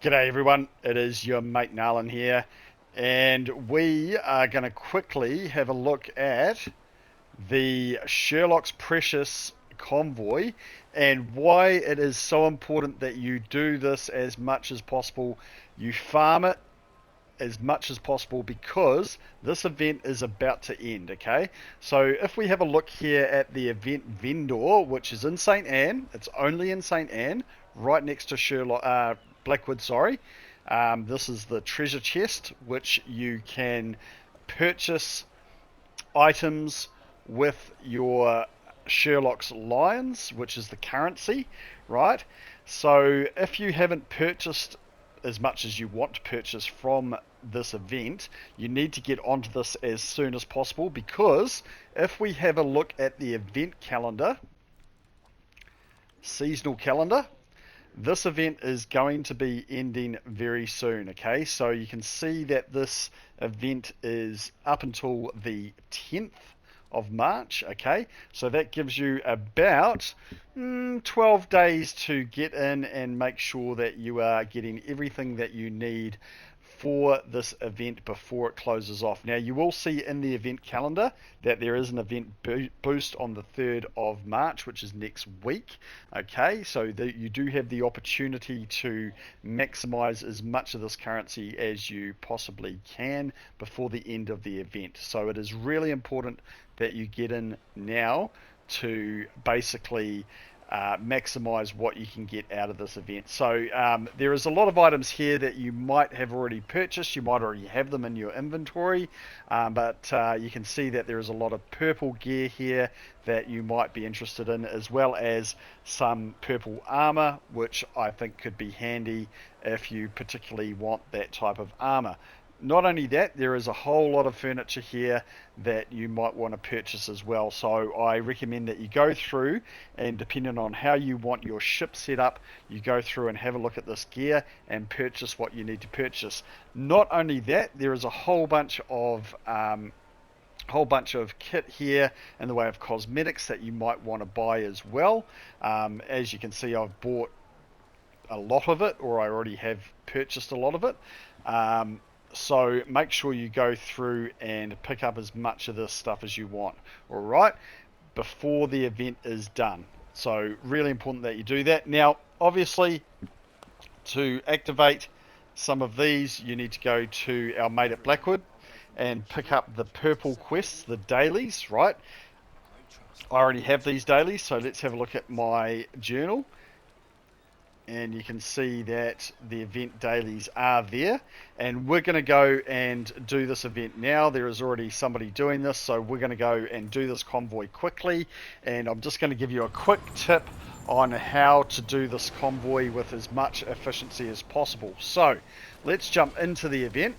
G'day everyone, it is your mate Narlin here, and we are going to quickly have a look at the Shurlock's Precious Convoy and why it is so important that you do this as much as possible. You farm it as much as possible because this event is about to end, okay? So if we have a look here at the event vendor, which is in St. Anne, it's only in St. Anne, right next to Blackwood, sorry. This is the treasure chest, which you can purchase items with your Shurlock Lions, which is the currency, right? So if you haven't purchased as much as you want to purchase from this event, you need to get onto this as soon as possible, because if we have a look at the event calendar, seasonal calendar, this event is going to be ending very soon, okay? So you can see that this event is up until the 10th of March, okay? So that gives you about 12 days to get in and make sure that you are getting everything that you need for this event before it closes off. Now you will see in the event calendar that there is an event boost on the 3rd of March, which is next week, okay? So you do have the opportunity to maximize as much of this currency as you possibly can before the end of the event. So it is really important that you get in now to basically maximize what you can get out of this event. So there is a lot of items here that you might have already purchased. You might already have them in your inventory, but you can see that there is a lot of purple gear here that you might be interested in, as well as some purple armor, which I think could be handy if you particularly want that type of armor. Not only that, there is a whole lot of furniture here that you might want to purchase as well. So I recommend that you go through, and depending on how you want your ship set up, you go through and have a look at this gear and purchase what you need to purchase. Not only that, there is a whole bunch of kit here in the way of cosmetics that you might want to buy as well. As you can see, I've bought a lot of it, or I already have purchased a lot of it. So make sure you go through and pick up as much of this stuff as you want, all right, before the event is done. So really important that you do that. Now, obviously, to activate some of these, you need to go to our mate at Blackwood and pick up the purple quests, the dailies, right? I already have these dailies, so let's have a look at my journal. And you can see that the event dailies are there, and we're going to go and do this event now. There is already somebody doing this, so we're going to go and do this convoy quickly, and I'm just going to give you a quick tip on how to do this convoy with as much efficiency as possible. So let's jump into the event.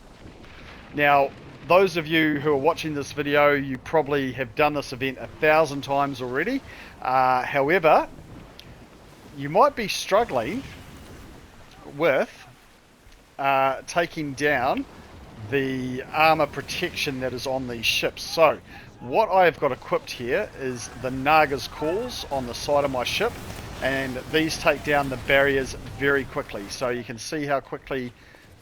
Now, those of you who are watching this video, you probably have done this event 1,000 times already. However, you might be struggling with taking down the armor protection that is on these ships. So what I have got equipped here is the Naga's Calls on the side of my ship, and these take down the barriers very quickly. So you can see how quickly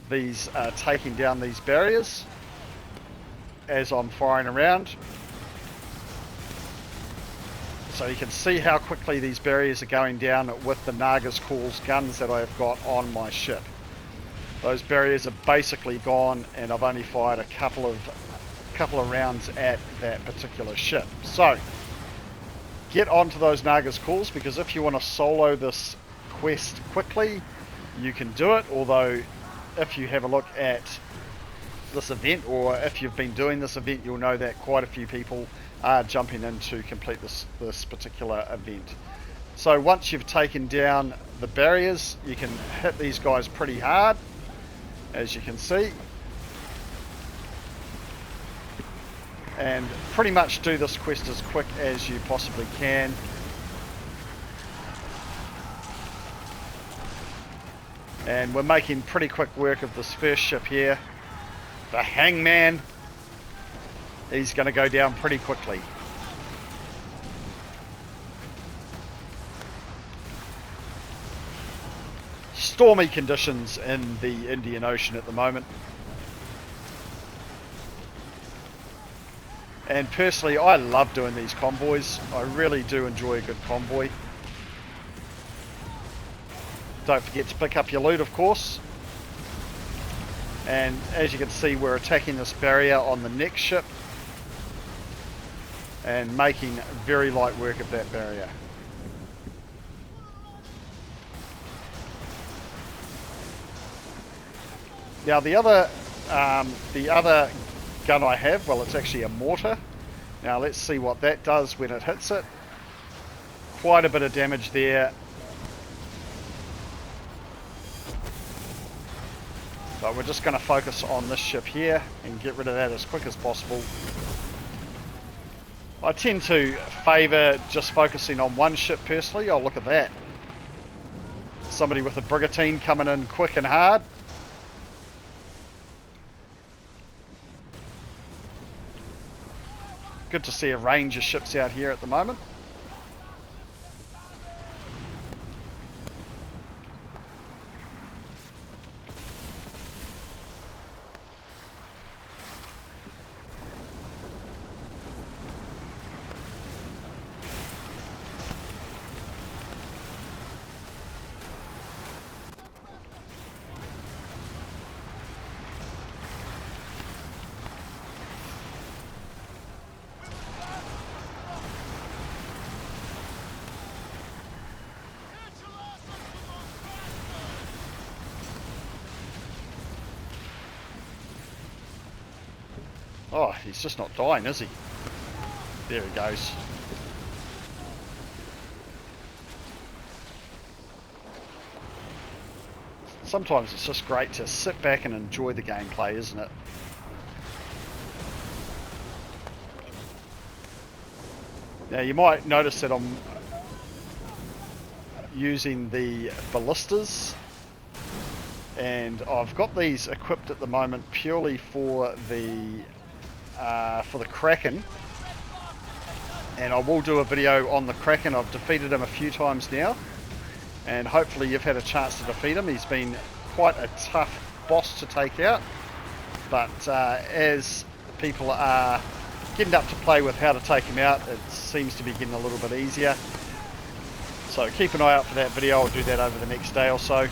these are taking down these barriers as I'm firing around. So you can see how quickly these barriers are going down with the Naga's Calls guns that I've got on my ship. Those barriers are basically gone, and I've only fired a couple of rounds at that particular ship. So get onto those Naga's Calls, because if you want to solo this quest quickly, you can do it. Although if you have a look at this event, or if you've been doing this event, you'll know that quite a few people are jumping in to complete this particular event. So once you've taken down the barriers, you can hit these guys pretty hard, as you can see, and pretty much do this quest as quick as you possibly can. And we're making pretty quick work of this first ship here, the Hangman. He's going to go down pretty quickly. stormy conditions in the Indian Ocean at the moment. And personally, I love doing these convoys. I really do enjoy a good convoy. Don't forget to pick up your loot, of course. And as you can see, we're attacking this barrier on the next ship and making very light work of that barrier. Now the other gun I have, well, it's actually a mortar. Now let's see what that does when it hits it. Quite a bit of damage there. But we're just going to focus on this ship here and get rid of that as quick as possible. I tend to favour just focusing on one ship personally. Oh, look at that. Somebody with a brigantine coming in quick and hard. Good to see a range of ships out here at the moment. Oh, he's just not dying, is he? There he goes. Sometimes it's just great to sit back and enjoy the gameplay, isn't it? Now you might notice that I'm using the ballistas, and I've got these equipped at the moment purely for the Kraken, and I will do a video on the Kraken. I've defeated him a few times now, and hopefully you've had a chance to defeat him. He's been quite a tough boss to take out, but as people are getting up to play with how to take him out, it seems to be getting a little bit easier. So keep an eye out for that video. I'll do that over the next day or so.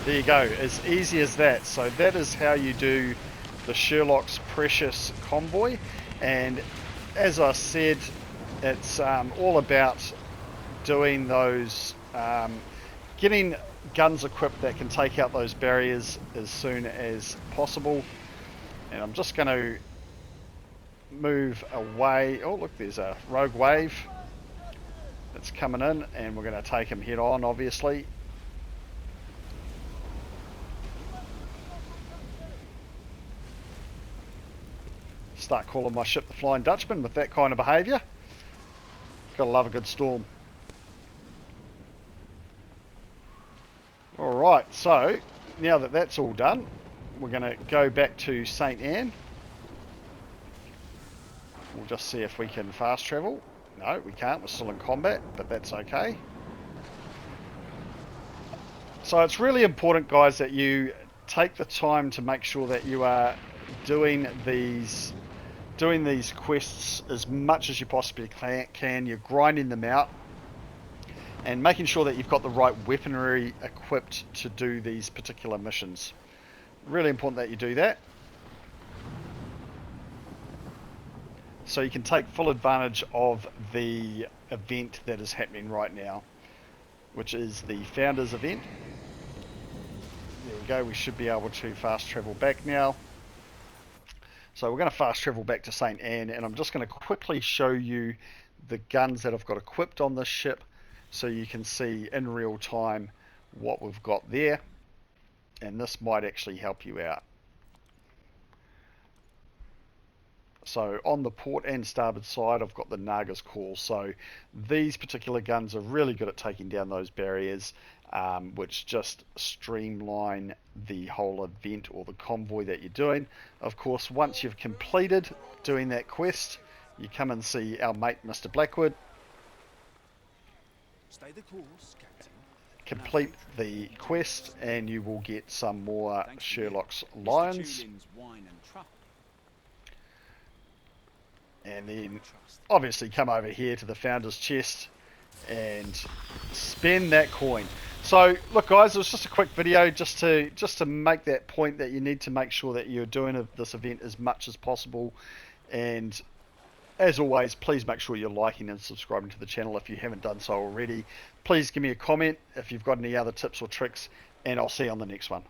There you go, as easy as that. So that is how you do the Shurlock's Precious Convoy, and as I said, it's all about doing those, getting guns equipped that can take out those barriers as soon as possible. And I'm just going to move away. Oh look, there's a rogue wave that's coming in, and we're going to take him head on, obviously. Start calling my ship the Flying Dutchman with that kind of behaviour. Gotta love a good storm. Alright, so now that that's all done, we're going to go back to St. Anne. We'll just see if we can fast travel. No, we can't, we're still in combat, but that's okay. So it's really important, guys, that you take the time to make sure that you are doing these quests as much as you possibly can. You're grinding them out and making sure that you've got the right weaponry equipped to do these particular missions. Really important that you do that, so you can take full advantage of the event that is happening right now, which is the Founders event. There we go, we should be able to fast travel back now. So we're going to fast travel back to St. Anne, and I'm just going to quickly show you the guns that I've got equipped on this ship, so you can see in real time what we've got there, and this might actually help you out. So on the port and starboard side, I've got the Naga's Call. So these particular guns are really good at taking down those barriers, which just streamline the whole event or the convoy that you're doing. Of course, once you've completed doing that quest, you come and see our mate Mr. Blackwood. Stay the course, Captain. Complete the quest and you will get some more Shurlock Lions. And then obviously come over here to the founder's chest and spend that coin. So look guys, it was just a quick video just to make that point that you need to make sure that you're doing this event as much as possible. And as always, please make sure you're liking and subscribing to the channel if you haven't done so already. Please give me a comment if you've got any other tips or tricks, and I'll see you on the next one.